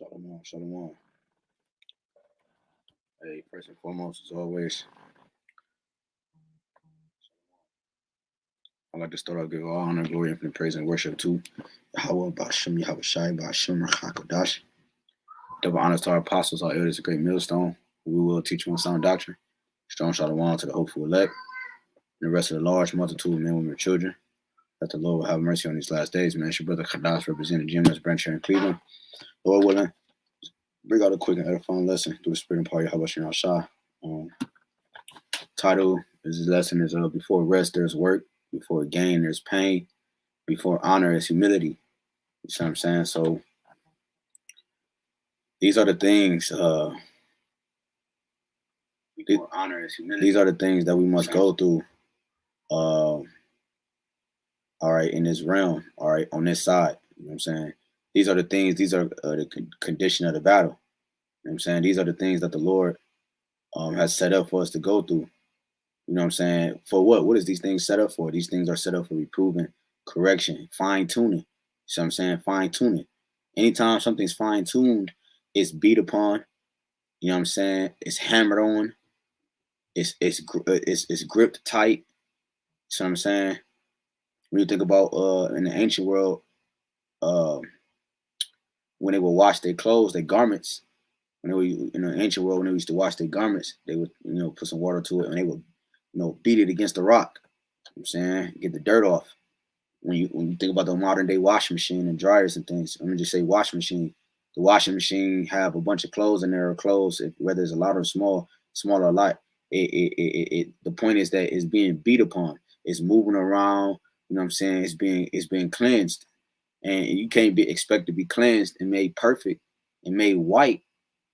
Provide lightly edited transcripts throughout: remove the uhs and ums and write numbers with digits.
Shalom, shalom. Hey, first and foremost, as always, I'd like to start off giving all honor, glory, infinite praise, and worship to YAHAWAH, BAHASHAM, YAHAWASHI, BAHASHAM, HAQADASH. Double honors to our apostles, our elders, a great millstone. We will teach you on sound doctrine. Strong shalom to the hopeful elect, and the rest of the large multitude of men, women, and children. That the Lord will have mercy on these last days. Man, it's your brother HAQADASH, representing GMS branch here in Cleveland. Lord willing, bring out a quick and edifying lesson through the spirit and power of Rawchaa. Title is this lesson is before rest there's work, before gain there's pain, before honor is humility. You see what I'm saying? So these are the things. Before honor is humility. These are the things that we must go through. All right, in this realm. All right, on this side. You know what I'm saying? These are the things. These are the condition of the battle. You know what I'm saying? These are the things that the Lord has set up for us to go through. You know what I'm saying? For what? What is these things set up for? These things are set up for reproving, correction, fine-tuning. See what I'm saying? Fine-tuning. Anytime something's fine-tuned, it's beat upon. You know what I'm saying? It's hammered on. It's gripped tight. See what I'm saying? When you think about in the ancient world, when they would wash their clothes, their garments, when they were in the ancient world, when they used to wash their garments, they would, put some water to it and they would, beat it against the rock. You know what I'm saying? Get the dirt off. When you think about the modern day washing machine and dryers and things, let me just say washing machine. The washing machine have a bunch of clothes in there, or clothes, whether it's a lot or small or a lot. The point is that it's being beat upon. It's moving around. You know what I'm saying? It's being cleansed, and you can't expect to be cleansed and made perfect and made white,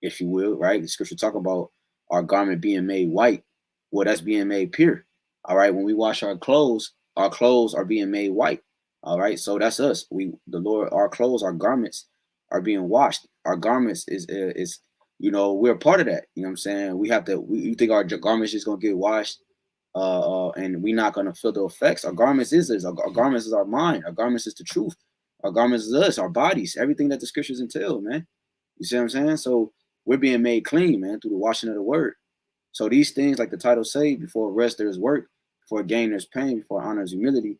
if you will, right? The scripture talk about our garment being made white. Well, that's being made pure. All right. When we wash our clothes are being made white. All right. So that's us. The Lord, our clothes, our garments are being washed. Our garments is we're a part of that. You know what I'm saying? We have to. You think our garments is gonna get washed, and we're not gonna feel the effects. Our garments is this. Our garments is our mind. Our garments is the truth. Our garments is us. Our bodies. Everything that the scriptures entail, man. You see what I'm saying? So we're being made clean, man, through the washing of the word. So these things, like the title say, before rest there's work, before gain there's pain, before honor is humility.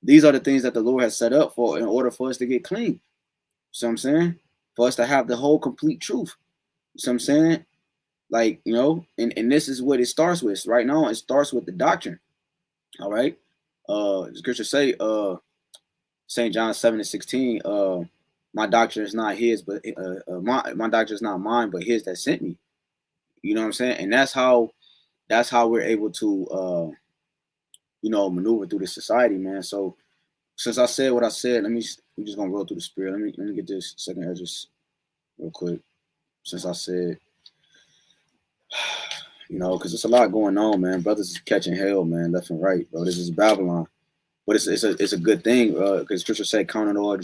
These are the things that the Lord has set up for in order for us to get clean. See what I'm saying? For us to have the whole complete truth. See what I'm saying? Like, and this is what it starts with. Right now, it starts with the doctrine. All right. The scripture say, St. John 7:16, my doctrine is not his, but my doctrine is not mine, but his that sent me. You know what I'm saying? And that's how we're able to maneuver through this society, man. So since I said what I said, we're just gonna roll through the spirit. Let me get this second address real quick. Since I said, because it's a lot going on, man. Brothers is catching hell, man, left and right, bro. This is Babylon. But it's a good thing, because scripture said, count it all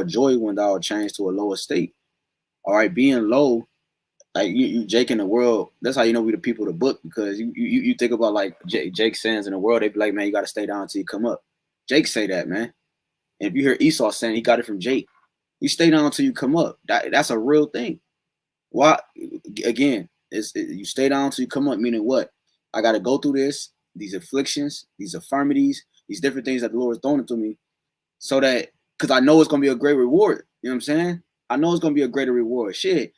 joy when thou art changed to a lower state. All right, being low, like you Jake in the world, that's how we the people of the book, because you think about like Jake sayings in the world, they be like, man, you got to stay down until you come up. Jake say that, man. And if you hear Esau saying, he got it from Jake. You stay down until you come up. That's a real thing. Why? Again, you stay down until you come up, meaning what? I got to go through these afflictions, these infirmities, these different things that the Lord is throwing into me, so that, because I know it's going to be a great reward. You know what I'm saying? I know it's going to be a greater reward. Shit.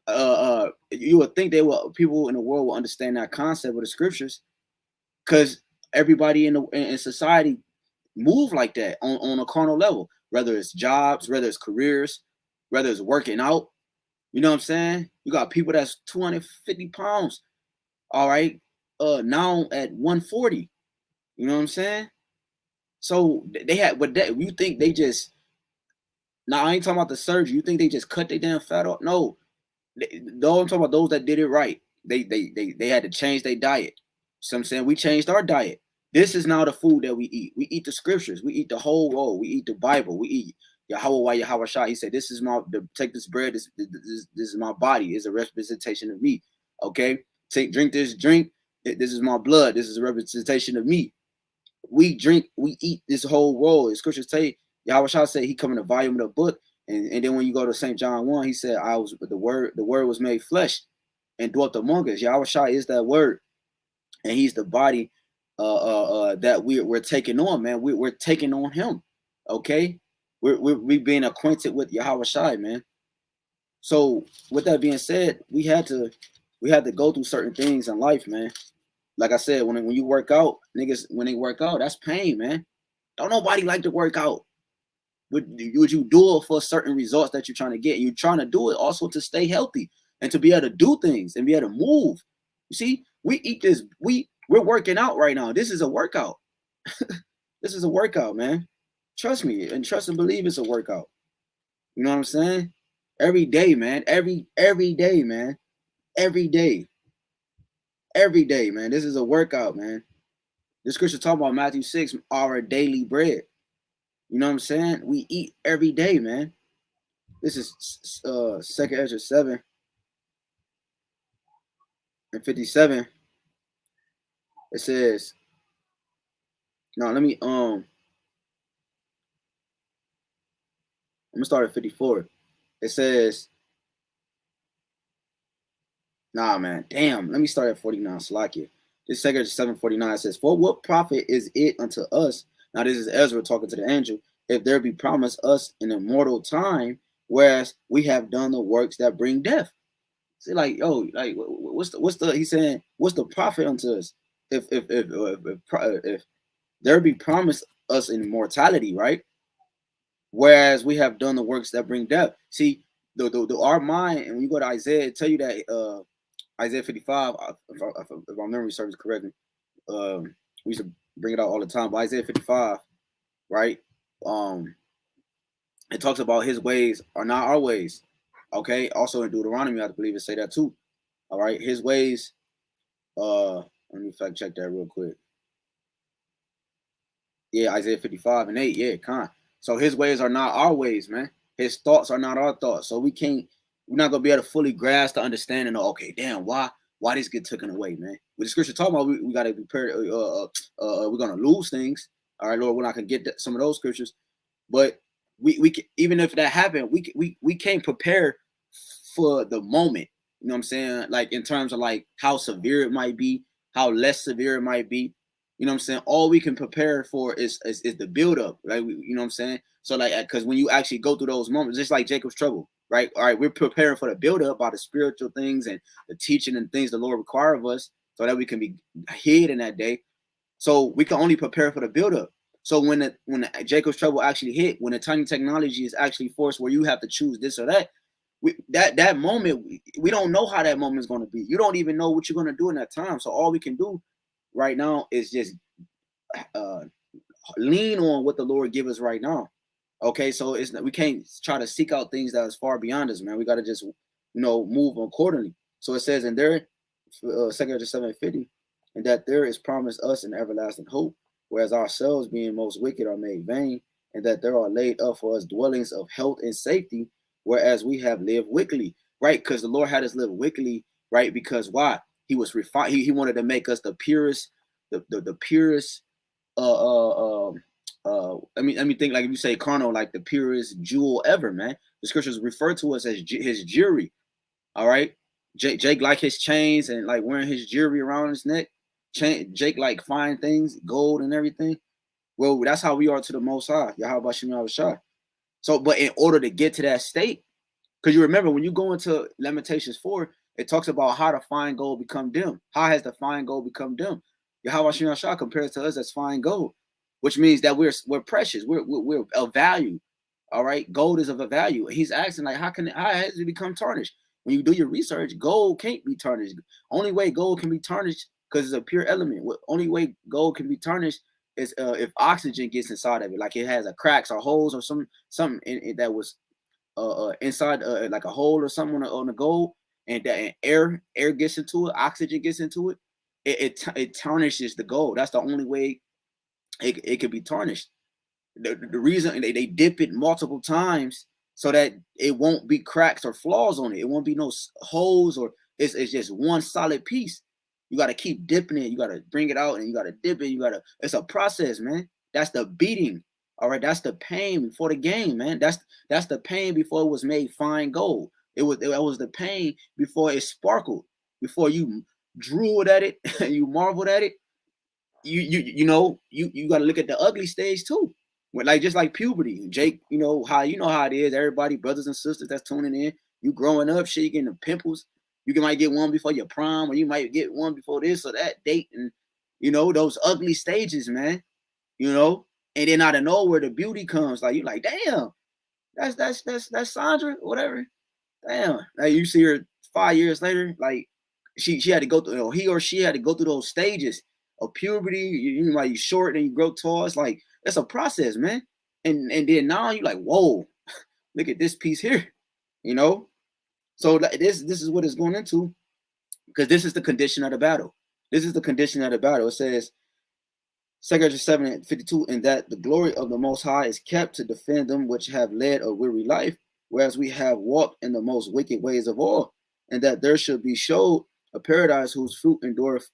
You would think people in the world will understand that concept of the scriptures, because everybody in society move like that on a carnal level, whether it's jobs, whether it's careers, whether it's working out. You know what I'm saying? You got people that's 250 pounds, all right, now at 140. You know what I'm saying? So you think they just, now I ain't talking about the surgery. You think they just cut their damn fat off? No. Though I'm talking about those that did it right. They had to change their diet. So I'm saying we changed our diet. This is now the food that we eat. We eat the scriptures. We eat the whole roll. We eat the Bible. We eat YAHAWAH, YAHAWASHI. He said, "This is take this bread. This is my body. It's a representation of me. Okay, drink this drink. This is my blood. This is a representation of me. We eat this whole roll." The scriptures say, YAHAWASHI said, he come in the volume of the book. And then when you go to St. John 1, he said, the word was made flesh and dwelt among us. Yahawashi is that word, and he's the body that we're taking on, man. We're taking on him. Okay, we being acquainted with Yahawashi, man. So with that being said, we had to go through certain things in life, man. Like I said, when you work out, niggas, when they work out, that's pain, man. Don't nobody like to work out. Would you do it for certain results that you're trying to get? You're trying to do it also to stay healthy and to be able to do things and be able to move. You see, we eat this. We're working out right now. This is a workout. This is a workout, man. Trust me, and trust and believe it's a workout. You know what I'm saying? Every day, man. Every day, man. Every day. Every day, man. This is a workout, man. The scripture talking about Matthew 6, our daily bread. You know what I'm saying? We eat every day, man. This is 2nd Ezra 7 and 57. It says, now let me I'm gonna start at 54. It says, nah, man, damn. Let me start at 49. Slakia. This 2nd Ezra 7:49 says, for what profit is it unto us? Now this is Ezra talking to the angel. If there be promised us an immortal time, whereas we have done the works that bring death. See, like, yo, like, what's the? He's saying, what's the profit unto us? If there be promised us in immortality, right? Whereas we have done the works that bring death. See, our mind, and when you go to Isaiah, it tell you that Isaiah 55, if my memory serves correctly, we used to bring it out all the time. But Isaiah 55, right? It talks about his ways are not our ways. Okay. Also in Deuteronomy, I believe it say that too. All right. His ways. Let me fact check that real quick. Yeah, Isaiah 55:8. Yeah, con. So his ways are not our ways, man. His thoughts are not our thoughts. So we're not gonna be able to fully grasp the understanding of, okay, damn, why this get taken away, man? With the scripture talking about, we gotta be prepared. We're gonna lose things. All right, Lord, we're not gonna get some of those scriptures, but we can, even if that happened, we can't prepare for the moment. You know what I'm saying? Like in terms of like how severe it might be, how less severe it might be. You know what I'm saying? All we can prepare for is the build up, right? You know what I'm saying? So like, because when you actually go through those moments, just like Jacob's trouble, right? All right, we're preparing for the build up by the spiritual things and the teaching and things the Lord require of us, so that we can be hid in that day. So we can only prepare for the build up. So when the Jacob's trouble actually hit, when the tiny technology is actually forced where you have to choose this or that, that moment, we don't know how that moment is going to be. You don't even know what you're going to do in that time. So all we can do right now is just lean on what the Lord give us right now. Okay, so we can't try to seek out things that is far beyond us, man. We got to just move accordingly. So it says in there, 2nd Ezra 7:50, and that there is promised us an everlasting hope, whereas ourselves being most wicked are made vain, and that there are laid up for us dwellings of health and safety, whereas we have lived wickedly, right? Because the Lord had us live wickedly, right? Because why? He was refined. He wanted to make us the purest, the purest. Let me think. Like if you say carnal, like the purest jewel ever, man. The scriptures refer to us as his jewelry. All right, Jake like his chains and like wearing his jewelry around his neck. Jake like fine things, gold and everything. Well, that's how we are to the Most High. Yahawashi Yahawashi. So, but in order to get to that state, because you remember when you go into Lamentations 4, it talks about how the fine gold become dim. How has the fine gold become dim? Yahawashi Yahawashi compares to us as fine gold, which means that we're precious. We're of value. All right, gold is of a value. He's asking like, how has it become tarnished? When you do your research, gold can't be tarnished. Only way gold can be tarnished, because it's a pure element. Only way gold can be tarnished is if oxygen gets inside of it, like it has a cracks or holes or something in it that was inside like a hole or something on the gold, and that air gets into it, oxygen gets into it, it tarnishes the gold. That's the only way it could be tarnished. The reason they dip it multiple times so that it won't be cracks or flaws on it. It won't be no holes, or it's just one solid piece. You got to keep dipping it. You got to bring it out and you got to dip it. It's a process, man. That's the beating. All right, that's the pain before the game, man. That's the pain before it was made fine gold. It was the pain before it sparkled, before you drooled at it, you marveled at it. You got to look at the ugly stage too. Like just like puberty, Jake. You know how it is. Everybody, brothers and sisters that's tuning in. You growing up, shit, you getting the pimples. Might get one before your prime, or you might get one before this or that date, and those ugly stages, man. You know, and then out of nowhere the beauty comes. Like you like, damn, that's Sandra, whatever. Damn, like you see her 5 years later, like she had to go through, he or she had to go through those stages of puberty. Like you short and you grow tall. It's like it's a process, man. And then now you like, whoa, look at this piece here, you know. So like, this is what it's going into, because this is the condition of the battle. This is the condition of the battle. It says 2 7:52, and that the glory of the Most High is kept to defend them which have led a weary life, whereas we have walked in the most wicked ways of all, and that there should be showed a paradise whose fruit endureth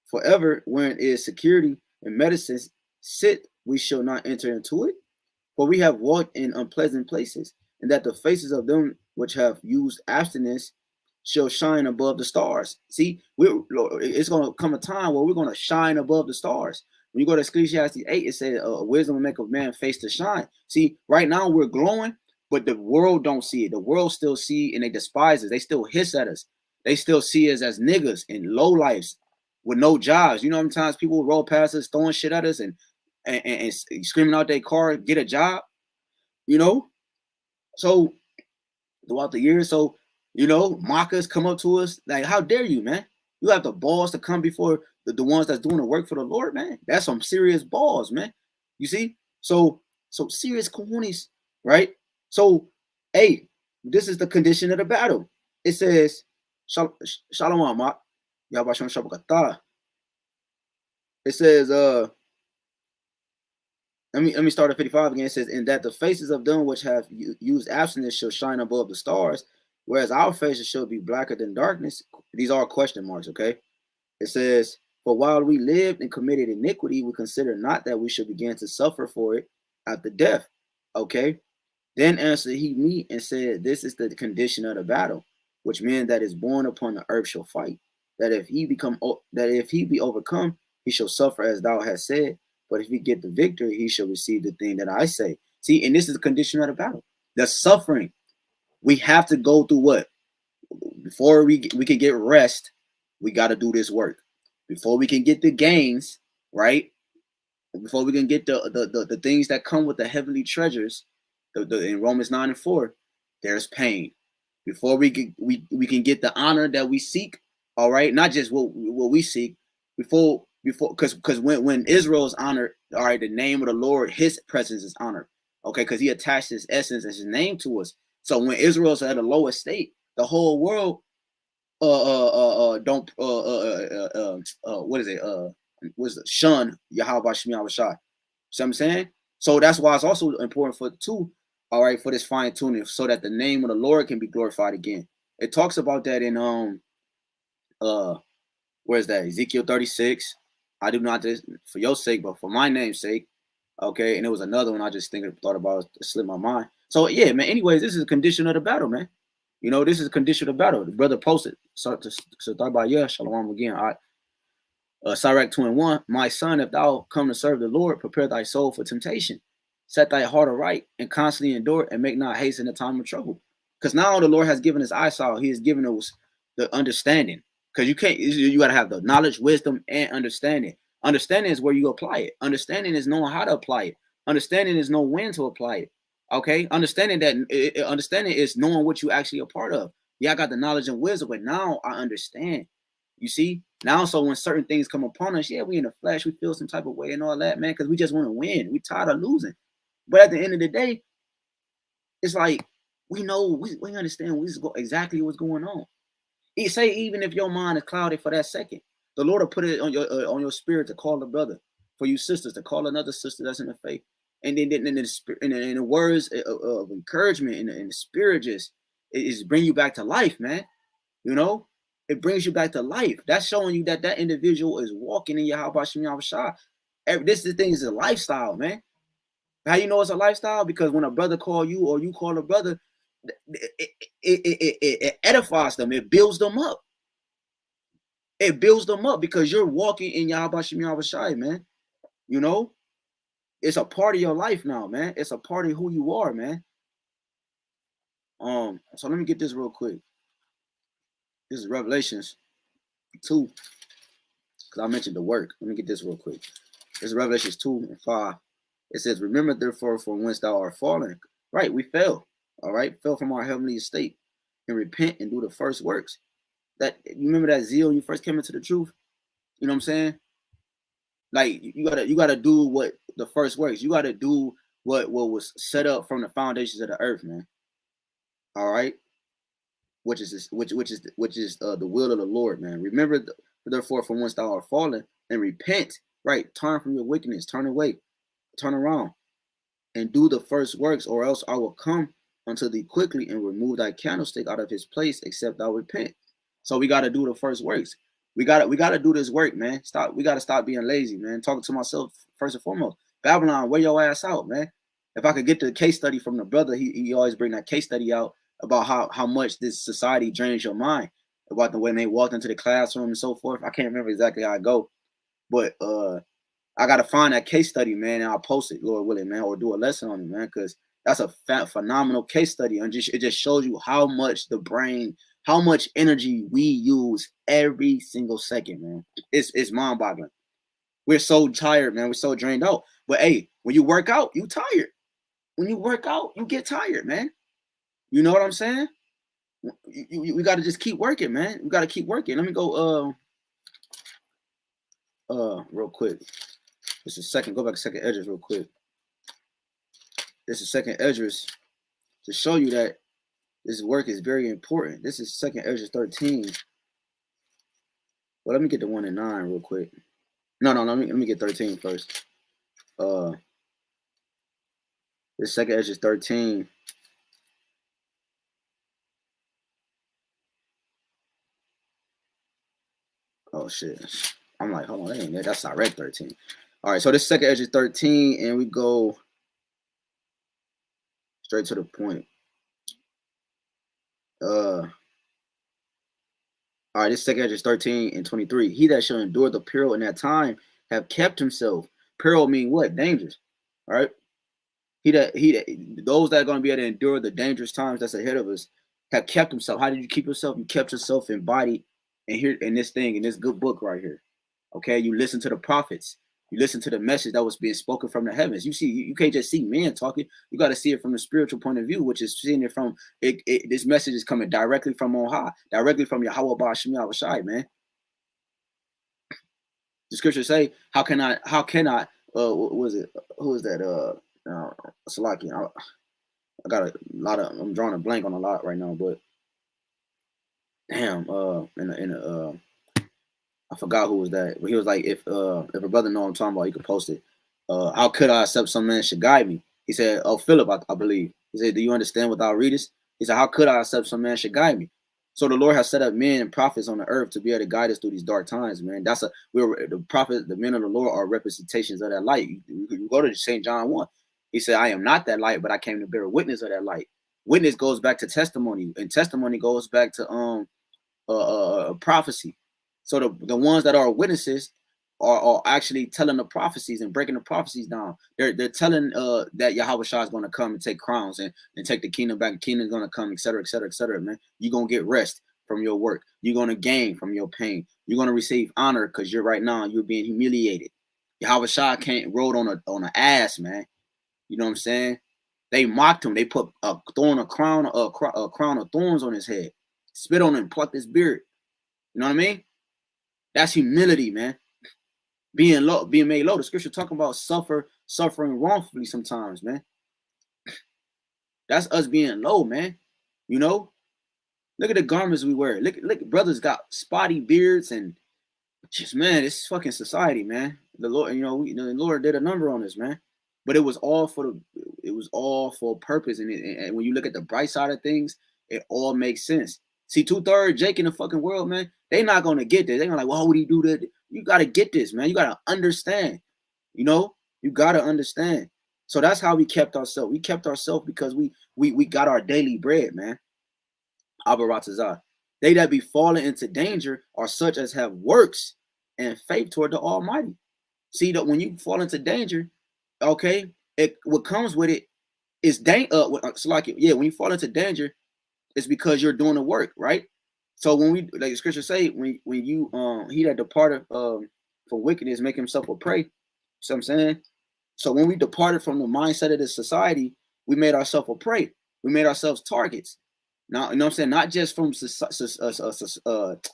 forever, wherein is security and medicines sit, we shall not enter into it. For we have walked in unpleasant places, and that the faces of them which have used abstinence shall shine above the stars. See, it's going to come a time where we're going to shine above the stars. When you go to Ecclesiastes 8, it says, wisdom will make a man face to shine. See, right now we're glowing, but the world don't see it. The world still see and they despise us. They still hiss at us. They still see us as niggas and low lives with no jobs. You know how many times people roll past us, throwing shit at us and screaming out their car, get a job, you know? So throughout the years, mockers come up to us like, how dare you, man? You have the balls to come before the ones that's doing the work for the Lord, man. That's some serious balls, man. You see? So serious cojones, right? So, hey, this is the condition of the battle. It says, Shalom, YAHAWASHI Shabakatah. It says, let me start at 55 again. It says, in that the faces of them which have used abstinence shall shine above the stars, whereas our faces shall be blacker than darkness. These are question marks, okay? It says, for while we lived and committed iniquity, we consider not that we should begin to suffer for it after death. Okay? Then answered he me and said, this is the condition of the battle, which men that is born upon the earth shall fight. That if he be overcome, he shall suffer as thou hast said. But if he get the victory, he shall receive the thing that I say. See, and this is the condition of the battle. The suffering. We have to go through what? Before we can get rest, we got to do this work. Before we can get the gains, right? Before we can get the things that come with the heavenly treasures, in Romans 9:4, there's pain. Before we can get the honor that we seek, all right, not just what we seek. Before because when Israel's honored, all right, the name of the Lord, His presence is honored, okay, because He attached His essence and His name to us. So when Israel's at a lower state, the whole world don't what is it was shun YAHAWASHI. See what I'm saying? So that's why it's also important for all right, for this fine tuning, so that the name of the Lord can be glorified again. It talks about that in where's that? Ezekiel 36. I do not this for your sake, but for my name's sake. Okay, and it was another one I just thought about, it slipped my mind. So yeah, man. Anyways, this is a condition of the battle, man. This is a condition of battle. The brother posted. So thought about shalom again. All right. Sirach 2:1. My son, if thou come to serve the Lord, prepare thy soul for temptation. Set thy heart aright and constantly endure, and make not haste in the time of trouble. Because now the Lord has given us eyesight. He has given us the understanding. Because you got to have the knowledge, wisdom, and understanding. Understanding is where you apply it. Understanding is knowing how to apply it. Understanding is knowing when to apply it. Okay, understanding is knowing what you actually a part of. Yeah, I got the knowledge and wisdom, but now I understand. You see, now so when certain things come upon us, yeah, we in the flesh, we feel some type of way and all that, man, because we just want to win. We tired of losing. But at the end of the day, it's like we know, we understand exactly what's going on. Say even if your mind is clouded for that second, the Lord will put it on your spirit to call a brother, for you sisters to call another sister that's in the faith. And then in the words of encouragement and the spirit just is bring you back to life, man. It brings you back to life. That's showing you that individual is walking in YAHAWASHI. This thing is a lifestyle, man. How you know it's a lifestyle? Because when a brother call you or you call a brother, it edifies them. It builds them up. It builds them up because you're walking in YAHAWASHI, man. You know, it's a part of your life now, man. It's a part of who you are, man. So let me get this real quick. This is Revelations 2, because I mentioned the work. Let me get this real quick. This is Revelations 2 and 5. It says, remember therefore from whence thou art fallen. Right, we fell. All right, fell from our heavenly estate, and repent and do the first works. That, you remember that zeal when you first came into the truth? You know what I'm saying? Like you gotta do what the first works. You gotta do what was set up from the foundations of the earth, man. All right, which is the will of the Lord, man. Remember therefore from whence thou art fallen, and repent. Right, turn from your wickedness, turn away, turn around, and do the first works, or else I will come unto thee quickly and remove thy candlestick out of his place, except thou repent. So we got to do the first works. We got to do this work, man. We got to stop being lazy, man. Talking to myself first and foremost. Babylon, wear your ass out, man. If I could get the case study from the brother, he always bring that case study out about how much this society drains your mind, about the way they walked into the classroom and so forth. I can't remember exactly how I go, but I gotta find that case study, man, and I'll post it, Lord willing, man, or do a lesson on it, man, because that's a phenomenal case study, and it just shows you how much the brain, how much energy we use every single second, man. It's mind-boggling. We're so tired, man. We're so drained out. But hey, when you work out, you tired. When you work out, you get tired, man. You know what I'm saying? We got to just keep working, man. We got to keep working. Let me go real quick. This is second. Go back to second Esdras real quick. This is second Esdras to show you that this work is very important. This is second Esdras 13. Well, let me get the 1 and 9 real quick. No, let me get 13 first. This second Esdras 13. Oh shit. I'm like, hold on, that ain't it. That's direct 13. All right, so this second Esdras 13, and we go straight to the point. All right, this second Esdras 13 and 23. He that shall endure the peril in that time have kept himself. Peril mean what? Dangerous. All right. Those that are going to be able to endure the dangerous times that's ahead of us have kept himself. How did you keep yourself? You kept yourself embodied in here in this thing, in this good book right here. Okay, you listen to the prophets. You listen to the message that was being spoken from the heavens. You see, you can't just see men talking. You got to see it from the spiritual point of view, which is seeing it from this message is coming directly from on high, directly from Yahawah BAHASHAM YAHAWASHI, man. The scriptures say, how can I, what was it? Who is that? Salaki. I got a lot of, I'm drawing a blank on a lot right now, but damn, I forgot who was that, but he was like, if a brother know what I'm talking about, he could post it. How could I accept some man should guide me? He said, oh, Philip, I believe. He said, do you understand what thou readest? He said, how could I accept some man should guide me? So the Lord has set up men and prophets on the earth to be able to guide us through these dark times, man. We're the prophet, the men of the Lord are representations of that light. You go to St. John 1. He said, I am not that light, but I came to bear witness of that light. Witness goes back to testimony, and testimony goes back to prophecy. So the ones that are witnesses are actually telling the prophecies and breaking the prophecies down. They're telling that Yahawashi is going to come and take crowns and take the kingdom back. The kingdom is going to come, etc., etc., etc., man. You're going to get rest from your work. You're going to gain from your pain. You're going to receive honor because you're being humiliated. Yahawashi can't rode on an ass, man. You know what I'm saying? They mocked him. They put a crown of thorns on his head, spit on him, plucked his beard. You know what I mean? That's humility, man. Being low, being made low. The scripture talking about suffering wrongfully sometimes, man. That's us being low, man. You know, look at the garments we wear. Look, brothers got spotty beards and just, man, this fucking society, man. The Lord, the Lord did a number on this, man. But it was all for a purpose, and when you look at the bright side of things, it all makes sense. See, 2/3 Jake in the fucking world, man. They not gonna get this. They're gonna like, well, how would he do that? You gotta get this, man. You gotta understand. You gotta understand. So that's how we kept ourselves. We kept ourselves because we got our daily bread, man. Abaratazah. They that be fallen into danger are such as have works and faith toward the Almighty. See that when you fall into danger, okay, what comes with it is so like yeah, when you fall into danger, it's because you're doing the work, right? So when we, like the scripture say, when you he that departed from wickedness make himself a prey. So I'm saying, so when we departed from the mindset of this society, we made ourselves a prey. We made ourselves targets. Now, you know what I'm saying? Not just from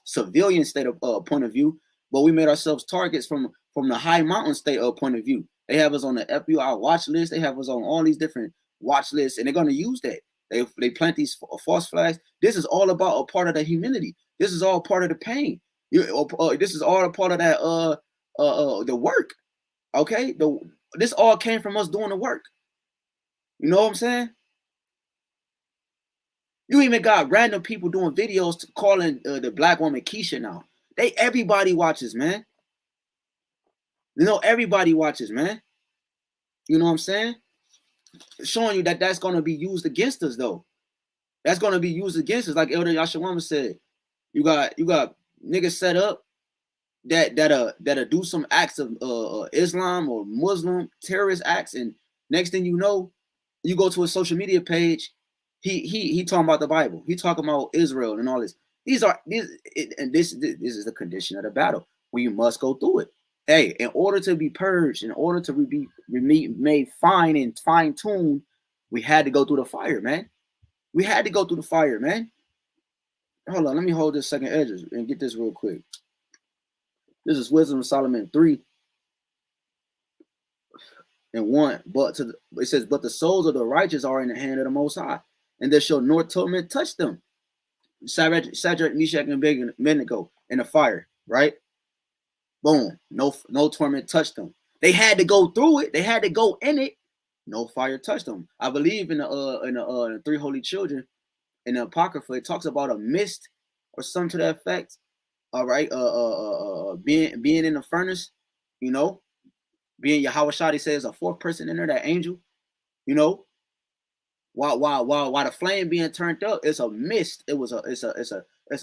civilian state of point of view, but we made ourselves targets from the high mountain state of point of view. They have us on the FBI watch list. They have us on all these different watch lists, and they're going to use that. They plant these false flags. This is all about a part of the humility. This is all part of the pain. This is all a part of that the work. Okay, this all came from us doing the work. You know what I'm saying? You even got random people doing videos calling the black woman Keisha now. Everybody watches, man. You know, everybody watches, man. You know what I'm saying? Showing you that that's going to be used against us, though. That's going to be used against us. Like Elder Yashawama said, you got niggas set up that'll do some acts of Islam or Muslim terrorist acts, and next thing you know, you go to a social media page, he talking about the Bible, he talking about Israel and all this. This is the condition of the battle. We must go through it. Hey, in order to be purged, in order to be made fine and fine-tuned, we had to go through the fire, man. We had to go through the fire, man. Hold on, let me hold this second edges and get this real quick. This is Wisdom of Solomon 3 and 1. It says, but the souls of the righteous are in the hand of the Most High, and there shall no torment touch them. Shadrach, Meshach, and Abednego in the fire, right? Boom. No torment touched them. They had to go through it. They had to go in it. No fire touched them. I believe in the three holy children in the Apocrypha, it talks about a mist or something to that effect. All right, being in the furnace, you know, being YAHAWASHI says a fourth person in there, that angel, you know, while the flame being turned up, it's a mist. It's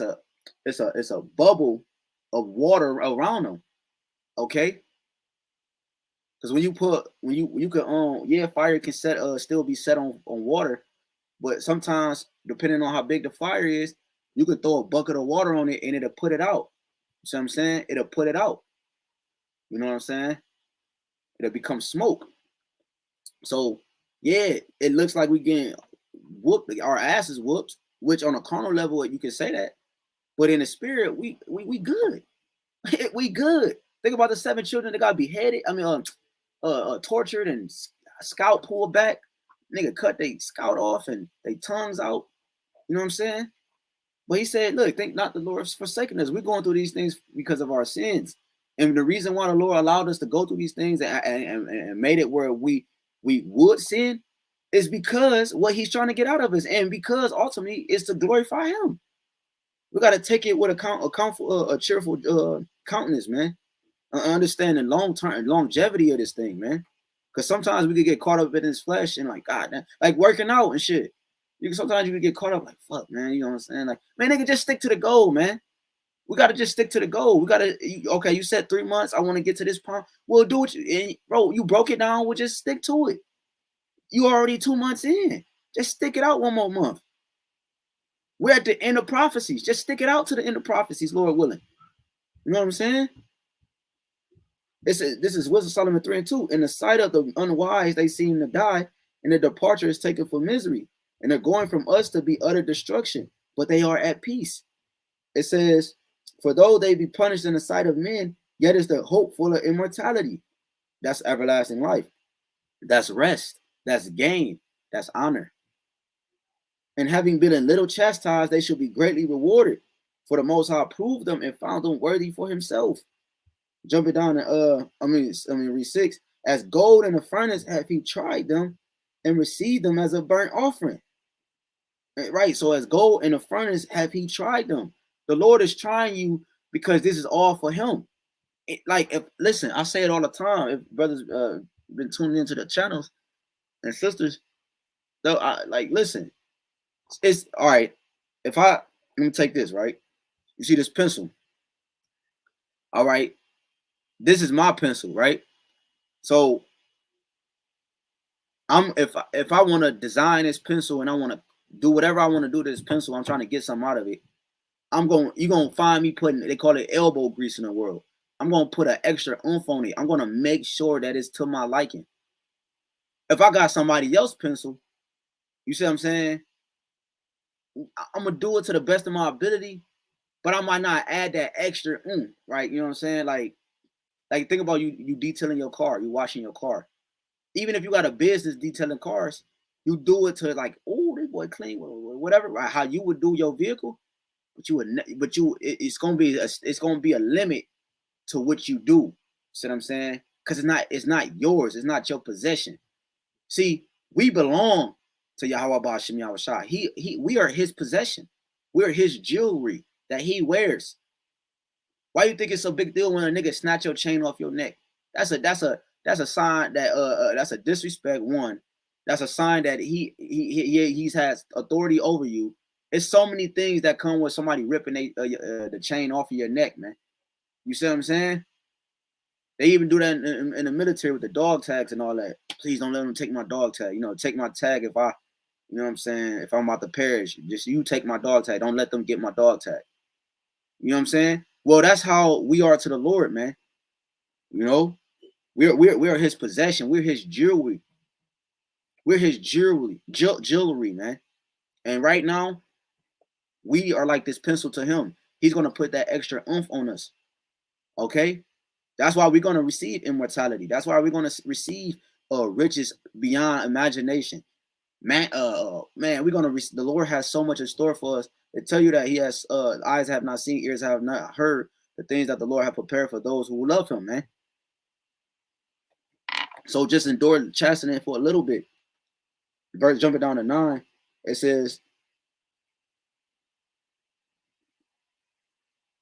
a bubble of water around them. Okay, because when you can fire can still be set on water, but sometimes depending on how big the fire is, you could throw a bucket of water on it and it'll put it out. You see what I'm saying? It'll put it out. You know what I'm saying? It'll become smoke. So yeah, it looks like we getting whooped, our asses whooped, which on a carnal level you can say that, but in the spirit we good. We good. Think about the 7 children that got beheaded. I mean, tortured and scalp pulled back. Nigga cut they scalp off and they tongues out. You know what I'm saying? But he said, look, think not the Lord has forsaken us. We're going through these things because of our sins. And the reason why the Lord allowed us to go through these things and made it where we would sin is because what he's trying to get out of us. And because ultimately it's to glorify him. We got to take it with a cheerful countenance, man. Understanding long-term longevity of this thing, man. Because sometimes we could get caught up in this flesh and like, God, man, like working out and shit. Sometimes you can get caught up like, fuck, man, you know what I'm saying? Like, man, nigga, just stick to the goal, man. We got to just stick to the goal. We got to, okay, you said 3 months. I want to get to this point. Well, do what bro, you broke it down. We'll just stick to it. You already 2 months in. Just stick it out 1 more month. We're at the end of prophecies. Just stick it out to the end of prophecies, Lord willing. You know what I'm saying? This is Wisdom Solomon 3 and 2. In the sight of the unwise, they seem to die, and their departure is taken for misery. And they're going from us to be utter destruction, but they are at peace. It says, for though they be punished in the sight of men, yet is the hope full of immortality. That's everlasting life. That's rest. That's gain. That's honor. And having been a little chastised, they shall be greatly rewarded. For the Most High proved them and found them worthy for himself. Jumping down to read 6. As gold in the furnace hath he tried them and received them as a burnt offering. Right, so as gold in the furnace have he tried them. The Lord is trying you because this is all for him. Listen, I say it all the time. If brothers been tuning into the channels, and sisters, though, like, listen, it's all right. If I let me take this, right? You see this pencil, all right? This is my pencil, right? So if I want to design this pencil and I want to do whatever I want to do to this pencil, I'm trying to get something out of it. You're gonna find me putting, they call it elbow grease in the world. I'm gonna put an extra oomph on it. I'm gonna make sure that it's to my liking. If I got somebody else's pencil, you see what I'm saying? I'm gonna do it to the best of my ability, but I might not add that extra oomph, right? You know what I'm saying? Like think about you detailing your car, you washing your car. Even if you got a business detailing cars, you do it to like, oh, this boy clean, whatever, right? How you would do your vehicle, it's gonna be a limit to what you do. See what I'm saying? Because it's not yours, it's not your possession. See, we belong to Yahawah BAHASHAM YAHAWASHI. We are his possession. We're his jewelry that he wears. Why you think it's so big deal when a nigga snatch your chain off your neck? That's a sign that that's a disrespect. One, that's a sign that he has authority over you. It's so many things that come with somebody ripping the chain off of your neck, man. You see what I'm saying? They even do that in the military with the dog tags and all that. Please don't let them take my dog tag. You know, take my tag if I, you know what I'm saying, if I'm about to perish. Just you take my dog tag. Don't let them get my dog tag. You know what I'm saying? Well, that's how we are to the Lord, man. You know, we're his possession. We're his jewelry. We're his jewelry, man. And right now, we are like this pencil to him. He's gonna put that extra oomph on us. Okay, that's why we're gonna receive immortality. That's why we're gonna receive riches beyond imagination. Man, we're gonna. The Lord has so much in store for us. They tell you that He has eyes have not seen, ears have not heard the things that the Lord have prepared for those who love Him, man. So just endure chastening for a little bit. Verse jumping down to 9, it says,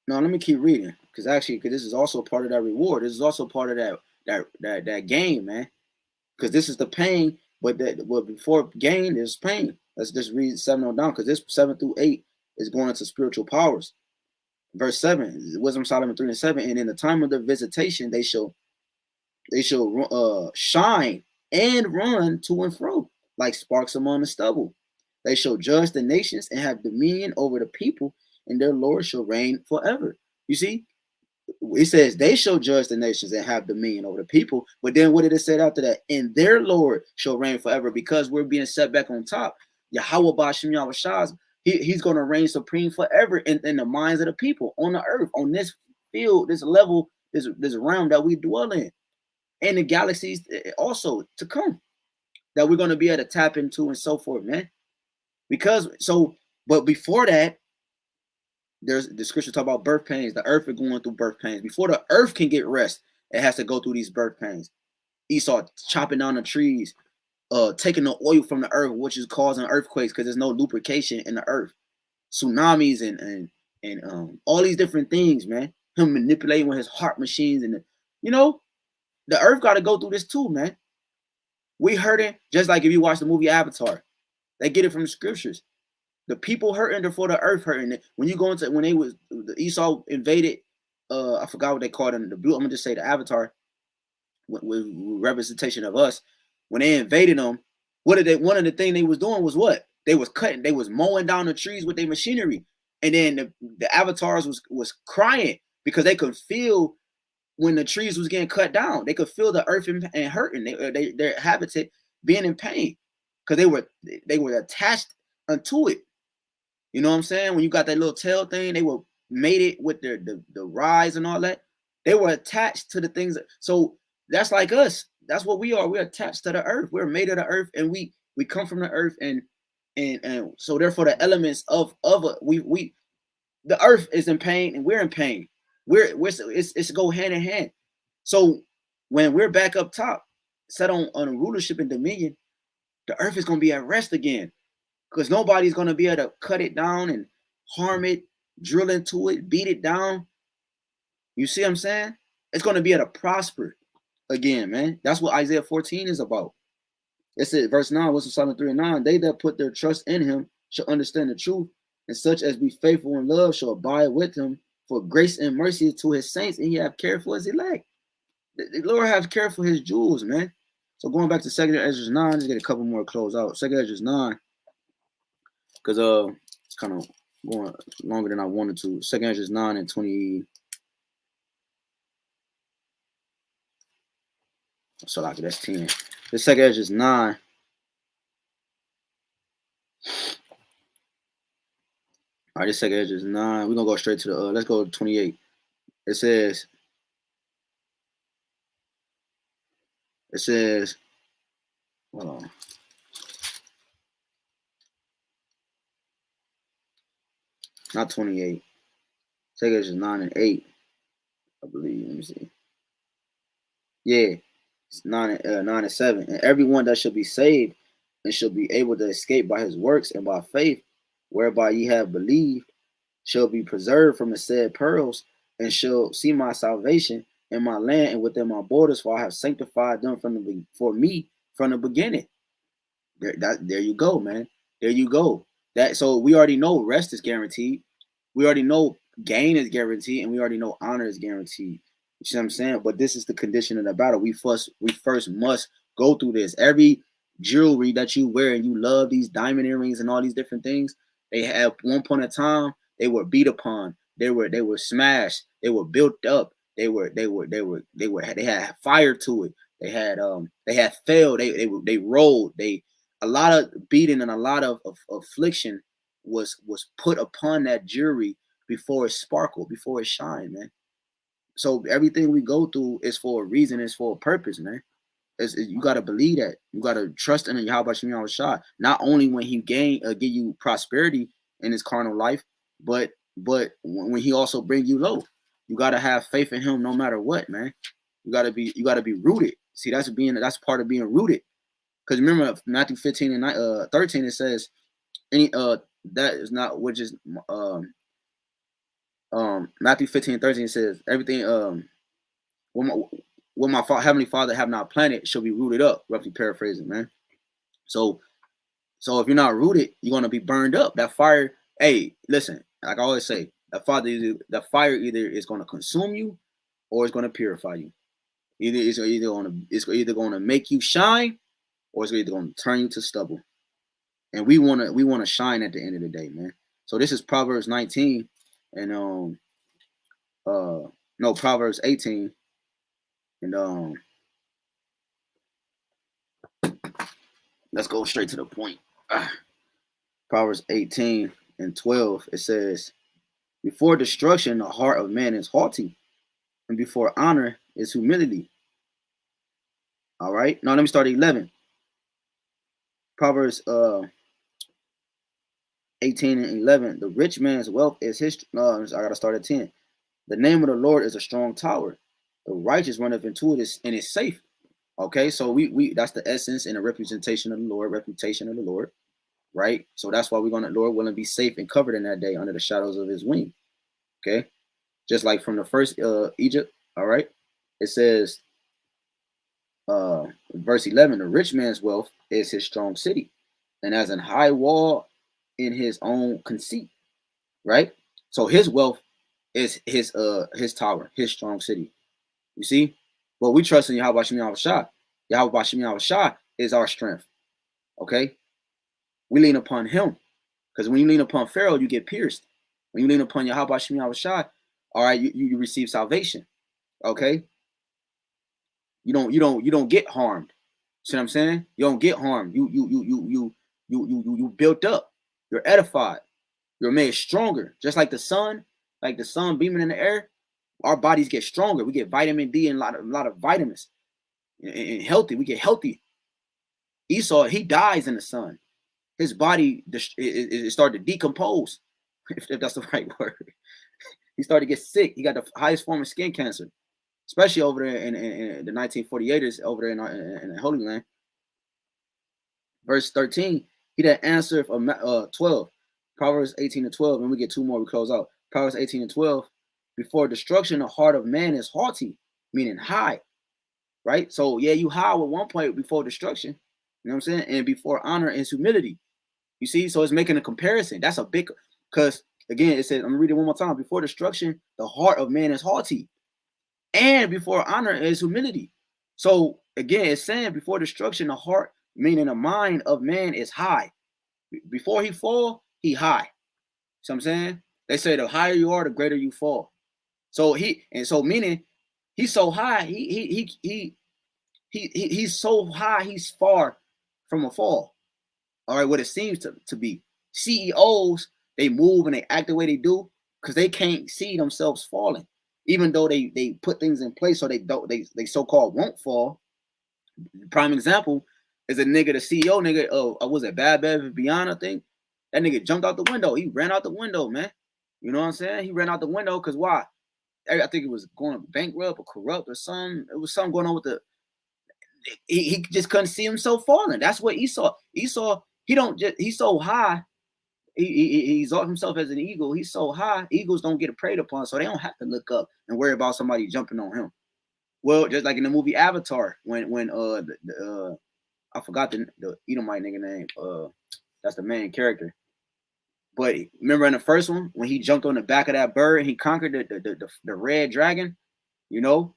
no, let me keep reading, because this is also part of that reward. This is also part of that game, man. Because this is the pain, but before gain is pain. Let's just read 7 on down, because this 7 through 8 is going into spiritual powers. Verse 7, Wisdom Solomon 3 and 7, and in the time of their visitation, they shall shine and run to and fro like sparks among the stubble. They shall judge the nations and have dominion over the people, and their Lord shall reign forever. You see, it says they shall judge the nations and have dominion over the people. But then what did it say after that? And their Lord shall reign forever, because we're being set back on top. Yahawah BAHASHAM YAHAWASHI, he's going to reign supreme forever in the minds of the people on the earth, on this field, this level, this realm that we dwell in, and the galaxies also to come, that we're going to be able to tap into and so forth, man. But before that, there's the scripture talk about birth pains. The earth is going through birth pains. Before the earth can get rest, it has to go through these birth pains. Esau chopping down the trees, taking the oil from the earth, which is causing earthquakes because there's no lubrication in the earth. Tsunamis and all these different things, man. Him manipulating with his heart machines, and the earth got to go through this too, man. We hurting, just like if you watch the movie Avatar. They get it from the scriptures. The people hurting, therefore the earth hurting. When you go into, when the Esau invaded, I forgot what they called it, the blue, I'm gonna just say the Avatar, with representation of us. When they invaded them, one of the things they was doing was what? They was cutting, they was mowing down the trees with their machinery. And then the avatars was crying because they could feel when the trees was getting cut down. They could feel the earth and hurting, their habitat being in pain, because they were attached unto it. You know what I'm saying? When you got that little tail thing, they were mated with the rise and all that. They were attached to the things. So that's like us. That's what we are. We're attached to the earth. We're made of the earth, and we come from the earth, and so therefore the elements of the earth is in pain, and we're in pain. It's go hand in hand. So when we're back up top, set on a rulership and dominion, the earth is gonna be at rest again. Because nobody's going to be able to cut it down and harm it, drill into it, beat it down. You see what I'm saying? It's going to be able to prosper again, man. That's what Isaiah 14 is about. It said, verse 9, Wisdom Solomon 3 and 9, they that put their trust in him shall understand the truth, and such as be faithful in love shall abide with him, for grace and mercy to his saints, and he have care for his elect. The Lord has care for his jewels, man. So going back to 2nd Ezra 9, let's get a couple more close out. 2nd Ezra 9, because it's kind of going longer than I wanted to. 2nd Ezra 9 and 20. So like that's 10. The 2nd Ezra 9. All right, this 2nd Ezra 9. We're gonna go straight to the let's go to 28. It says, hold on. Not 28. 2nd Ezra 9 and 8, I believe. Let me see. Yeah, it's 9 and 7. And everyone that shall be saved and shall be able to escape by his works and by faith, whereby ye have believed, shall be preserved from the said perils, and shall see my salvation in my land and within my borders, for I have sanctified them for me from the beginning. There you go, man. There you go. So we already know rest is guaranteed. We already know gain is guaranteed, and we already know honor is guaranteed. You see what I'm saying? But this is the condition of the battle. We first must go through this. Every jewelry that you wear, and you love these diamond earrings and all these different things, they have one point in time, they were beat upon, they were smashed, they were built up, they had fire to it, they had failed, they rolled, a lot of beating and a lot of affliction was put upon that jewelry before it sparkled, before it shined, man. So everything we go through is for a reason, it's for a purpose, man. You got to believe that. You got to trust in YAHAWASHI, not only when he give you prosperity in his carnal life, but when he also bring you low. You got to have faith in him no matter what, man. You got to be rooted. See, that's part of being rooted. Because remember Matthew 15 and 13, it says that is not which is Matthew 15:13 says everything what my heavenly Father have not planted shall be rooted up, roughly paraphrasing, man. So if you're not rooted, you're gonna be burned up. That fire, hey, listen, like I always say, the fire either is gonna consume you or it's gonna purify you. It's either gonna make you shine or it's either gonna turn you to stubble. And we wanna shine at the end of the day, man. So this is Proverbs 19 and Proverbs 18 and let's go straight to the point. Proverbs 18 and 12, it says, before destruction, the heart of man is haughty, and before honor is humility. All right. Now let me start at 11. Proverbs 18 and 11. The rich man's wealth is his. I got to start at 10. The name of the Lord is a strong tower. The righteous runneth into it and is safe. Okay, so we that's the essence and the representation of the Lord, reputation of the Lord, right? So that's why we're gonna, Lord willing, be safe and covered in that day under the shadows of his wing. Okay, just like from the first Egypt. All right, it says verse 11, the rich man's wealth is his strong city, and as an high wall in his own conceit, right? So his wealth is his tower, his strong city. You see? But we trust in YAHAWASHI. YAHAWASHI is our strength. Okay? We lean upon him. Because when you lean upon Pharaoh, you get pierced. When you lean upon YAHAWASHI, all right, you receive salvation. Okay? You don't get harmed. See what I'm saying? You don't get harmed. You built up. You're edified. You're made stronger. Just like the sun beaming in the air, our bodies get stronger. We get vitamin D and a lot of vitamins. And healthy. We get healthy. Esau, he dies in the sun. His body it started to decompose, if that's the right word. He started to get sick. He got the highest form of skin cancer, especially over there in the 1948ers over there in the Holy Land. Verse 13, he that answereth 12. Proverbs 18 and 12, and we get two more, we close out. Proverbs 18 and 12, before destruction, the heart of man is haughty, meaning high, right? So yeah, you high at one point before destruction, You know what I'm saying? And before honor is humility. You see? So it's making a comparison. That's a big, because again, it says, I'm gonna read it one more time. Before destruction, the heart of man is haughty, and before honor is humility. So again, it's saying before destruction, the heart, meaning the mind of man is high. Before he fall, he high. So I'm saying? They say the higher you are, the greater you fall. So meaning he's so high, he's so high, he's far from a fall. All right, what it seems to be. CEOs, they move and they act the way they do because they can't see themselves falling, even though they put things in place so they so-called won't fall. Prime example is a nigga, the CEO nigga of was it Bad Bev Beyond, I think. That nigga jumped out the window. He ran out the window, man. You know what I'm saying? He ran out the window because why? I think it was going bankrupt or corrupt or something. It was something going on with the. He just couldn't see himself falling. That's what Esau. He's so high. He exalts himself as an eagle. He's so high. Eagles don't get preyed upon, so they don't have to look up and worry about somebody jumping on him. Well, just like in the movie Avatar, when I forgot the Edomite nigga name. That's the main character. But remember in the first one when he jumped on the back of that bird and he conquered the red dragon, you know,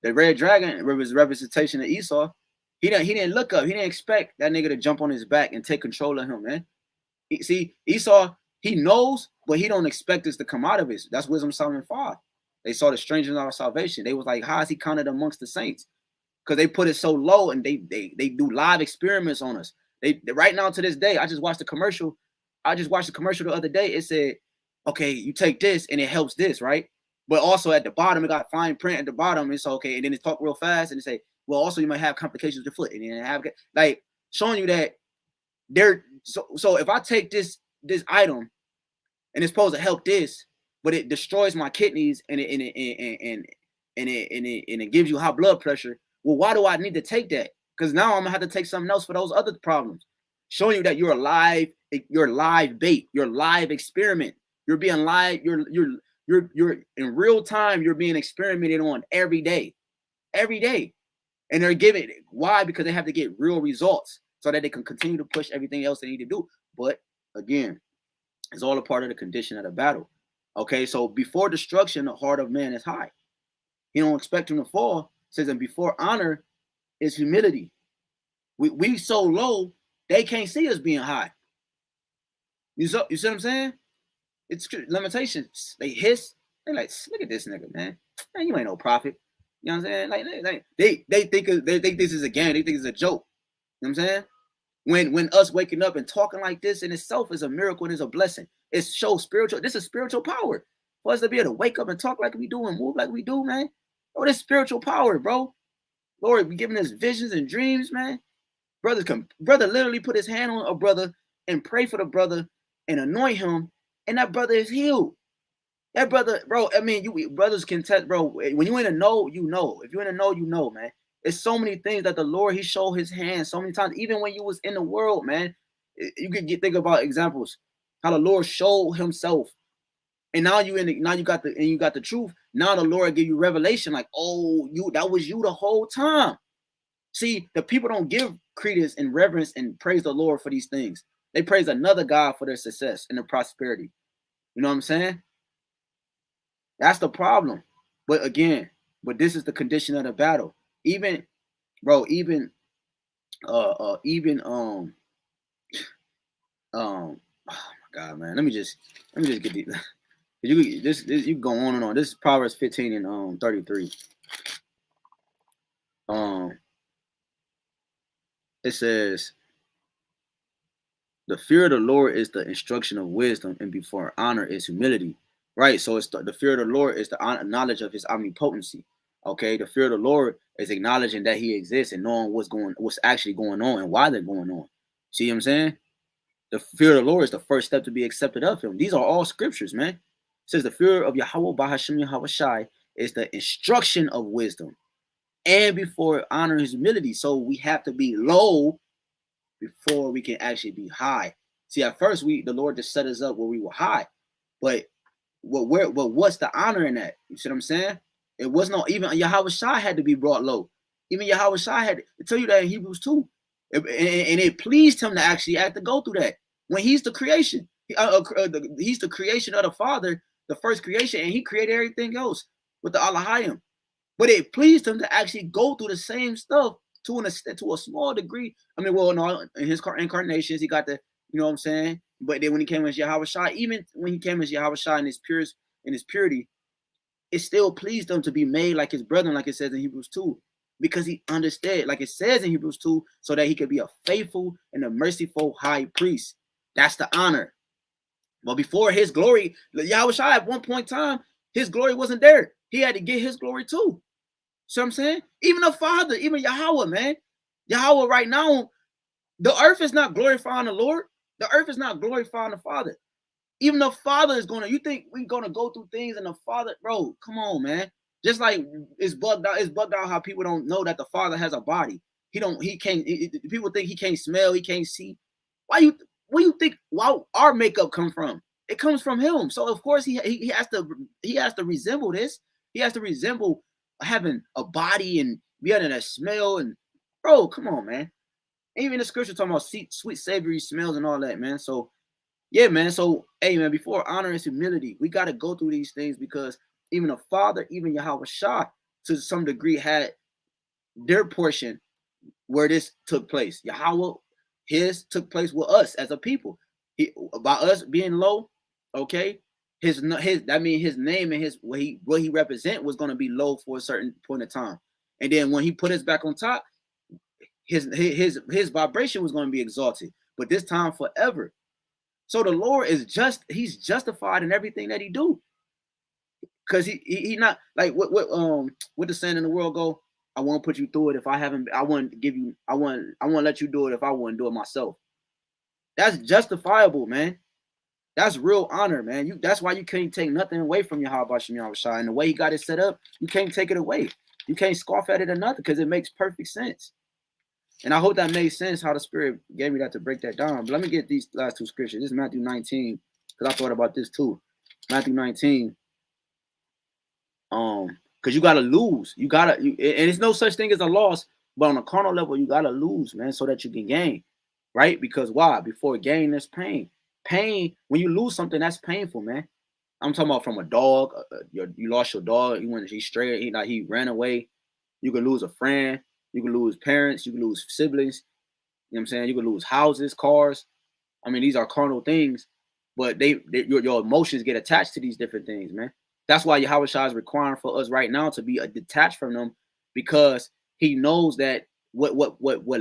the red dragon was representation of Esau. He didn't look up. He didn't expect that nigga to jump on his back and take control of him, man. See, Esau, he knows, but he don't expect us to come out of it. That's Wisdom Solomon 5. They saw the strangers in our salvation. They was like, how is he counted amongst the saints? Because they put it so low and they do live experiments on us. They right now to this day, I just watched the commercial the other day. It said, okay, you take this and it helps this, right? But also at the bottom, it got fine print at the bottom. It's okay. And then it talk real fast and it say, well, also you might have complications with your foot. And then have like showing you that they're so if I take this item and it's supposed to help this, but it destroys my kidneys and it gives you high blood pressure. Well, why do I need to take that? Because now I'm gonna have to take something else for those other problems. Showing you that you're live bait, you're live experiment. You're being live, you're in real time, you're being experimented on every day. And they're giving it. Why? Because they have to get real results so that they can continue to push everything else they need to do. But again, it's all a part of the condition of the battle. Okay, so before destruction, the heart of man is high. You don't expect him to fall. It says, and before honor is humility. We so low, they can't see us being high. You see what I'm saying? It's limitations. They hiss. They like, look at this nigga, man. Man, you ain't no prophet. You know what I'm saying? Like they think this is a game. They think it's a joke. You know what I'm saying? When us waking up and talking like this in itself is a miracle and is a blessing. It shows spiritual. This is spiritual power for us to be able to wake up and talk like we do and move like we do, man. Oh, this spiritual power, bro. Lord be giving us visions and dreams, man. Brother literally put his hand on a brother and pray for the brother and anoint him, and that brother is healed. That brother, bro. I mean, brothers can test, bro. When you in a know, you know. If you're in a know, you know, man. It's so many things that the Lord, he showed his hand so many times, even when you was in the world, man. You could think about examples how the Lord showed himself, and now you got the truth. Now the Lord give you revelation, like, oh, that was you the whole time. See, the people don't give credence and reverence and praise the Lord for these things. They praise another God for their success and their prosperity. You know what I'm saying? That's the problem. But again, this is the condition of the battle. Even oh my God, man. Let me just get these. You go on and on. This is Proverbs 15 and 33. It says, the fear of the Lord is the instruction of wisdom, and before honor is humility. Right? So it's the fear of the Lord is the knowledge of his omnipotency. Okay, the fear of the Lord is acknowledging that he exists and knowing what's actually going on and why they're going on. See what I'm saying? The fear of the Lord is the first step to be accepted of him. These are all scriptures, man. It says the fear of Yahawah, BAHASHAM, YAHAWASHI is the instruction of wisdom, and before honor is humility. So we have to be low before we can actually be high. See, at first the Lord just set us up where we were high, but what's the honor in that? You see what I'm saying? It was not even Yahawashi had to be brought low. Even Yahawashi had to tell you that in Hebrews 2. And it pleased him to actually have to go through that when he's the creation. He's the creation of the Father, the first creation, and he created everything else with the HALALYAM. But it pleased him to actually go through the same stuff to a small degree. I mean, well, no, in his incarnations, he got the, you know what I'm saying? But then when he came as YAHAWASHI, even when he came as YAHAWASHI in his purity, it still pleased him to be made like his brethren, like it says in Hebrews 2. Because he understood, like it says in Hebrews 2, so that he could be a faithful and a merciful high priest. That's the honor. But before his glory, YAHAWASHI at one point in time, his glory wasn't there. He had to get his glory too. See what I'm saying? Even the Father, even Yahweh, man. Yahweh right now, the earth is not glorifying the Lord. The earth is not glorifying the Father. Even the Father is going to, you think we're going to go through things and the Father, bro, come on, man. Just like it's bugged out how people don't know that the Father has a body. People think he can't smell, he can't see. Where you think our makeup come from? It comes from him. So of course he has to resemble this. He has to resemble having a body and be able to smell. And bro, come on, man. Even the scripture talking about sweet savory smells and all that, man. So yeah, man. So hey, man, before honor is humility, we got to go through these things because even the Father, even YAHAWASHI, to some degree, had their portion where this took place. Yahweh, his took place with us as a people. By us being low, okay, his that means his name and his what he represent was going to be low for a certain point of time, and then when he put us back on top, his vibration was going to be exalted, but this time forever. So the Lord is he's justified in everything that he do, because he not like what the saying in the world go. I won't put you through it if I haven't. I wouldn't give you. I won't let you do it if I wouldn't do it myself. That's justifiable, man. That's real honor, man. That's why you can't take nothing away from YAHWASHI. And the way he got it set up, you can't take it away. You can't scoff at it or nothing because it makes perfect sense. And I hope that made sense how the Spirit gave me that to break that down. But let me get these last two scriptures. This is Matthew 19, because I thought about this too. Matthew 19. Because you gotta lose. And it's no such thing as a loss, but on a carnal level, you gotta lose, man, so that you can gain. Right? Because why? Before gain, there's pain. Pain, when you lose something, that's painful, man. I'm talking about from a dog. You lost your dog. He strayed. He ran away. You could lose a friend. You could lose parents. You could lose siblings. You know what I'm saying? You could lose houses, cars. I mean, these are carnal things, but your emotions get attached to these different things, man. That's why YAHWASHI is requiring for us right now to be detached from them, because he knows that what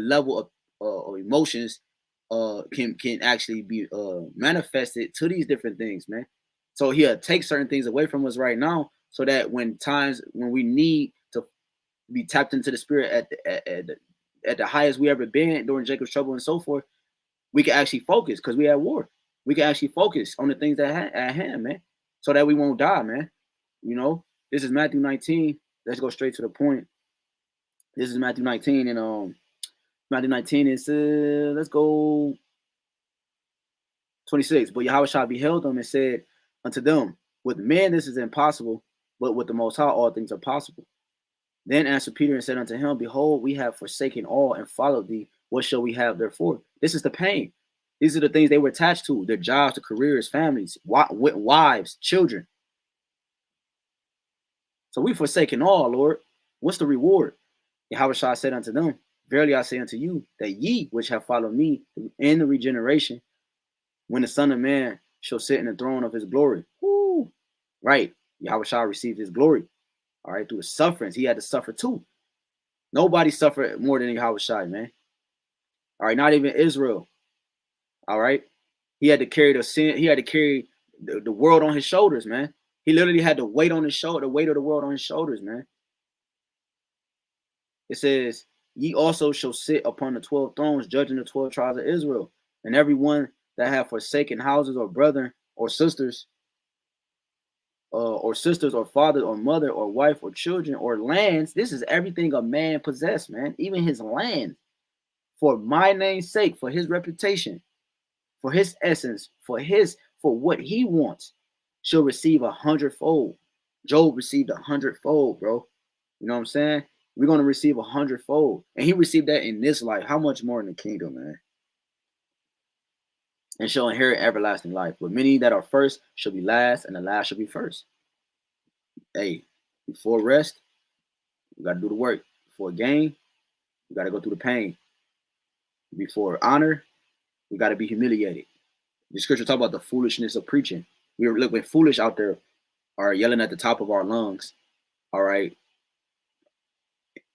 level of emotions can actually be manifested to these different things, man. So he'll take certain things away from us right now, so that when we need to be tapped into the Spirit at the highest we ever been during Jacob's trouble and so forth, we can actually focus, because we at war. We can actually focus on the things at hand, man, so that we won't die, man. You know, this is Matthew 19. Let's go straight to the point. This is Matthew 19, and Matthew 19 is let's go 26. But YAHWASHI beheld them and said unto them, with men this is impossible, but with the Most High all things are possible. Then answered Peter and said unto him, behold, we have forsaken all and followed thee. What shall we have therefore? This is the pain. These are the things they were attached to: their jobs, their careers, families, wives, children. So we forsaken all, Lord. What's the reward? YAHWASHI said unto them, verily I say unto you, that ye which have followed me in the regeneration, when the Son of Man shall sit in the throne of his glory. Woo. Right. YAHWASHI received his glory. All right. Through the sufferings. He had to suffer too. Nobody suffered more than YAHWASHI, man. All right. Not even Israel. All right. He had to carry the sin. He had to carry the world on his shoulders, man. He literally had to weight on his shoulder, the weight of the world on his shoulders, man. It says, ye also shall sit upon the 12 thrones, judging the 12 tribes of Israel. And everyone that have forsaken houses or brethren or sisters or father or mother or wife or children or lands. This is everything a man possessed, man. Even his land. For my name's sake, for his reputation, for his essence, for what he wants, shall receive 100-fold. Job received 100-fold, bro. You know what I'm saying? We're going to receive 100-fold. And he received that in this life. How much more in the kingdom, man? And shall inherit everlasting life. But many that are first shall be last, and the last shall be first. Hey, before rest, you got to do the work. Before gain, you got to go through the pain. Before honor, we got to be humiliated. The scripture talk about the foolishness of preaching. We're foolish out there are yelling at the top of our lungs, all right?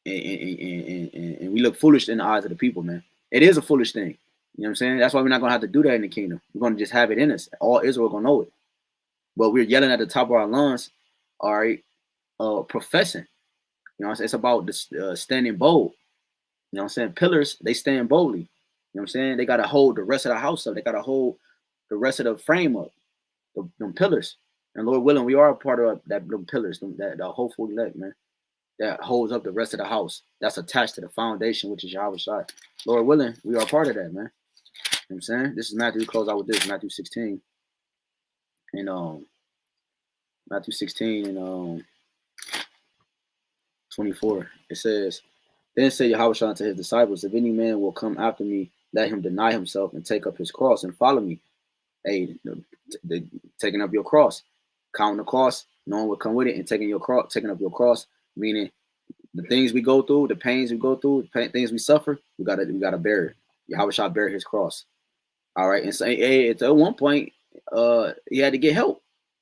And we look foolish in the eyes of the people, man. It is a foolish thing. You know what I'm saying? That's why we're not going to have to do that in the kingdom. We're going to just have it in us. All Israel going to know it. But we're yelling at the top of our lungs, all right, professing. You know what I'm saying? It's about the, standing bold. You know what I'm saying? Pillars, they stand boldly. You know what I'm saying? They got to hold the rest of the house up. They got to hold the rest of the frame up, them pillars. And Lord willing, we are a part of them pillars, the hopeful elect, man, that holds up the rest of the house. That's attached to the foundation, which is YAHWASHI. Lord willing, we are part of that, man. You know what I'm saying? This is Matthew. We close out with this, Matthew 16. And Matthew 16 and 24. It says, then said Yahuwah unto his disciples, if any man will come after me, let him deny himself and take up his cross and follow me. Hey, taking up your cross, counting the cost, knowing what come with it, and taking up your cross, meaning the things we go through, the pains we go through, the things we suffer, we gotta bear it. Yahuwah bear his cross. All right, and say, hey, at one point, he had to get help.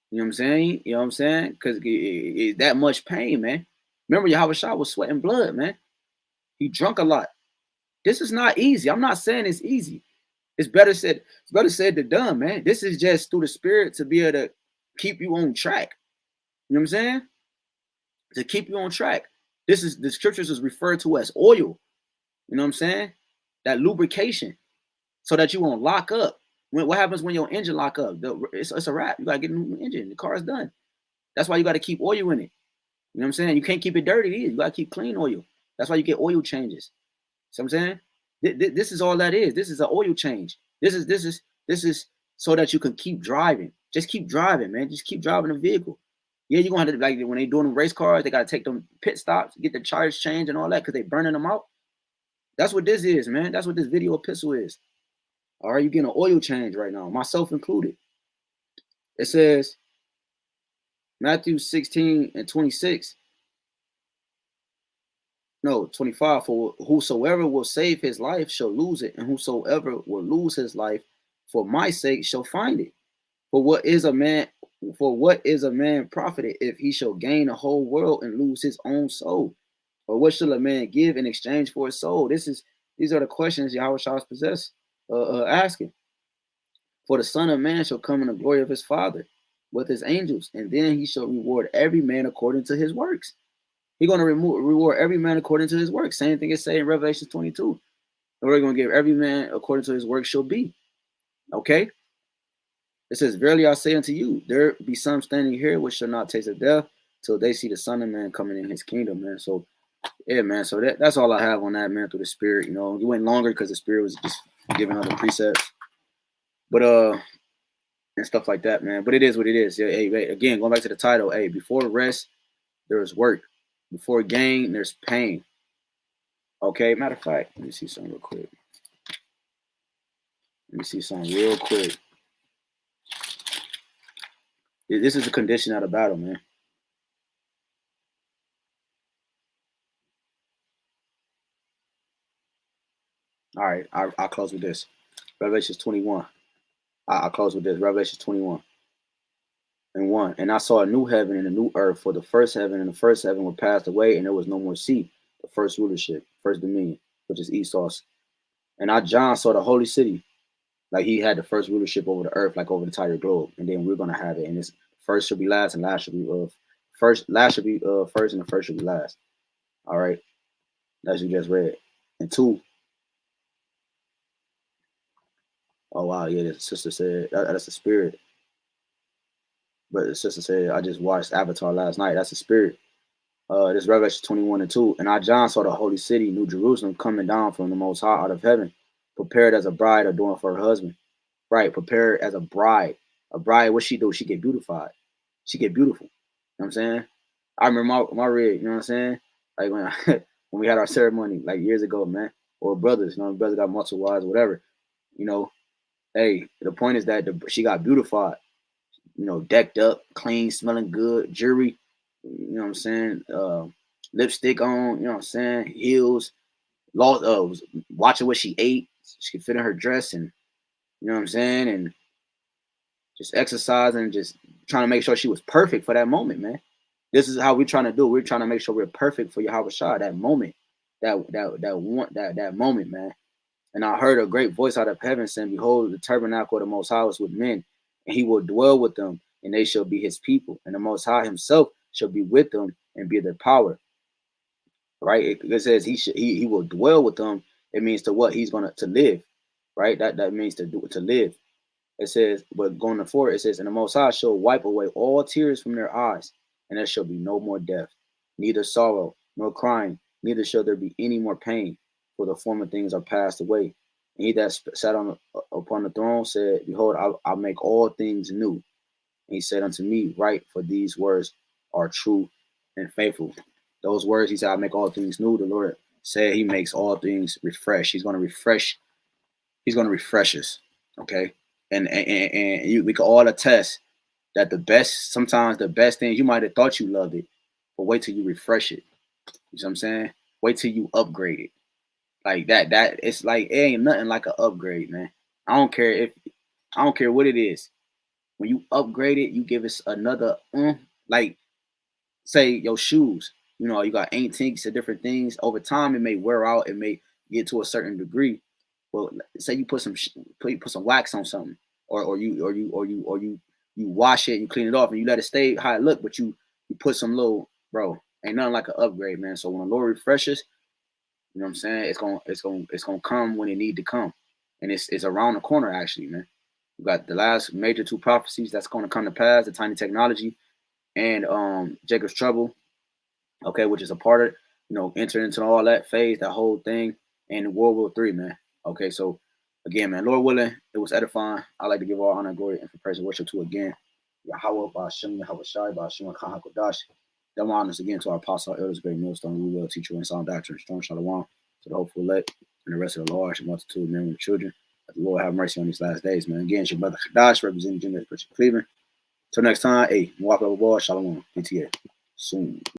You know what I'm saying? You know what I'm saying? Because it's that much pain, man. Remember, Yahuwah was sweating blood, man. He drunk a lot. This is not easy. I'm not saying it's easy. It's better said than done, man. This is just through the spirit to be able to keep you on track. You know what I'm saying? To keep you on track. This is the scriptures is referred to as oil. You know what I'm saying? That lubrication, so that you won't lock up. What happens when your engine lock up? It's a wrap. You gotta get a new engine. The car is done. That's why you gotta keep oil in it. You know what I'm saying? You can't keep it dirty either. You gotta keep clean oil. That's why you get oil changes. See what I'm saying? This is all that is. This is an oil change. This is so that you can keep driving. Just keep driving, man. Just keep driving the vehicle. Yeah, you're gonna have to, like when they doing race cars, they gotta take them pit stops, get the tires changed and all that because they burning them out. That's what this is, man. That's what this video epistle is. All right, you're getting an oil change right now, myself included. It says Matthew 16 and 26. No, 25. For whosoever will save his life shall lose it, and whosoever will lose his life for my sake shall find it. For what is a man profited if he shall gain the whole world and lose his own soul? Or what shall a man give in exchange for his soul? These are the questions Yahuwah possess asking. For the Son of Man shall come in the glory of his Father with his angels, and then he shall reward every man according to his works. He's going to reward every man according to his work. Same thing as say in Revelation 22. And we're going to give every man according to his work shall be. Okay? It says, verily I say unto you, there be some standing here which shall not taste of death till they see the Son of Man coming in his kingdom, man. So, yeah, man. So that's all I have on that, man, through the Spirit. You know, it went longer because the Spirit was just giving other precepts. But, and stuff like that, man. But it is what it is. Yeah, hey, again, going back to the title, hey, before rest, there's work. Before gain, there's pain. Okay, matter of fact, let me see something real quick. This is the condition of the battle, man. All right, I'll close with this. Revelation 21. I'll close with this. Revelation 21 and 1. And I saw a new heaven and a new earth, for the first heaven and the first heaven were passed away, and there was no more sea. The first rulership, first dominion, which is Esau's. And I, John, saw the holy city, like he had the first rulership over the earth, like over the entire globe. And then we're gonna have it, and this first should be last, and last should be first. Last should be first, and the first should be last. All right, that's you just read. And 2. Oh wow, yeah, the sister said that's the spirit. But the sister said, I just watched Avatar last night. That's the spirit. This Revelation 21 and 2. And I, John, saw the holy city, New Jerusalem, coming down from the Most High out of heaven, prepared as a bride adorned for her husband. Right, prepared as a bride. A bride, what she do? She get beautified. She get beautiful. You know what I'm saying? I remember my rig, you know what I'm saying? Like when when we had our ceremony like years ago, man. Or brothers, you know, brothers got multiple wives, whatever. You know, hey, the point is that she got beautified, you know, decked up, clean, smelling good, jewelry, you know what I'm saying? Lipstick on, you know what I'm saying? Heels, watching what she ate. She could fit in her dress, and you know what I'm saying? And just exercising, just trying to make sure she was perfect for that moment, man. This is how we're trying to do. We're trying to make sure we're perfect for YAHWASHI, that moment, that moment, man. And I heard a great voice out of heaven saying, "Behold, the tabernacle of the Most High is with men, and He will dwell with them, and they shall be His people. And the Most High Himself shall be with them and be their power." Right? It says He will dwell with them. It means to what? He's gonna to live, right? That means to live. It says, but going forward, it says, "And the Most High shall wipe away all tears from their eyes, and there shall be no more death, neither sorrow nor crying, neither shall there be any more pain, for the former things are passed away. And He that sat upon the throne said, Behold, I'll make all things new. And He said unto me, Write, for these words are true and faithful." Those words, He said, "I'll make all things new." The Lord said He makes all things refresh. He's going to refresh. He's going to refresh us. Okay. And we can all attest that sometimes the best things, you might have thought you loved it, but wait till you refresh it. You know what I'm saying? Wait till you upgrade it. Like that it's like, it ain't nothing like an upgrade, man. I don't care what it is. When you upgrade it, you give us another, like say your shoes. You know, you got antiques and different things. Over time, it may wear out. It may get to a certain degree. Well, say you put some wax on something, or you wash it, and you clean it off, and you let it stay how it look, but you put some little, bro. Ain't nothing like an upgrade, man. So when the Lord refreshes, you know what I'm saying? It's gonna come when it need to come, and it's around the corner actually, man. You got the last major two prophecies that's gonna come to pass: the tiny technology and Jacob's trouble. Okay, which is a part of, you know, entering into all that phase, that whole thing, and World War III, man. Okay, so again, man, Lord willing, it was edifying. I like to give all honor, glory, and for praise and worship to again, Yahawah, BAHASHAM, YAHAWASHI, BAHASHAM, HAQADASH. Them honors again to our apostle, elders, great millstone, we will teach you in sound doctrine, strong shalom, to the hopeful elect, and the rest of the large multitude of men and children. That the Lord have mercy on these last days, man. Again, it's your brother HAQADASH, representing Junior Christian Cleveland. Till next time, hey, walk over ball, shalom, PTA. Soon.